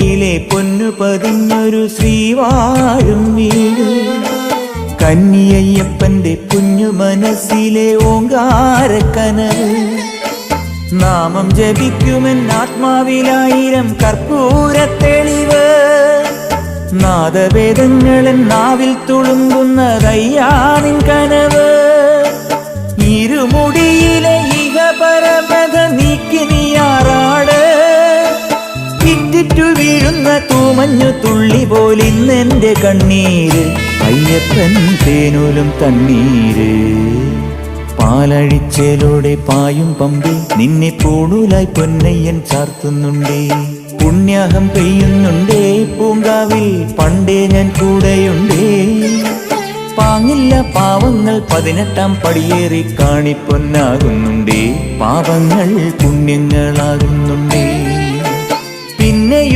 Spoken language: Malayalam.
കൈയിലെ പൊന്നു പതിഞ്ഞൊരു ശ്രീവാഴും വീട്. കന്നിയയ്യപ്പന്റെ കുഞ്ഞു മനസ്സിലെ ഓങ്കാരക്കനവ്. നാമം ജപിക്കുമെൻ ആത്മാവിലായിരം കർപ്പൂരത്തെളിവ്. നാദവേദങ്ങളൻ നാവിൽ തുളുമ്പുന്നതയ്യാനിൻ കനവ്. ഇരുമുടിയിലെ ഇഹപരമത നീക്കി നീയാറാട്. ഇറ്റിറ്റു വീഴുന്ന തൂമഞ്ഞു തുള്ളി പോലിന്നെന്റെ കണ്ണീര്. അയ്യപ്പൻ തേനൂലും തണ്ണീര്. പാലഴിച്ചേലോടെ പായും പമ്പി നിന്നെ പൂണൂലായി പൊന്നയ്യൻ ചാർത്തുന്നുണ്ടേ. പുണ്യാഹം പെയ്യുന്നുണ്ടേ പൂങ്കാവിൽ പണ്ടേ ഞാൻ കൂടെയുണ്ടേ. പാങ്ങില്ല പാവങ്ങൾ 18-ാം പടിയേറി കാണിപ്പൊന്നാകുന്നുണ്ടേ. പാപങ്ങൾ പുണ്യങ്ങളാകുന്നുണ്ടേ.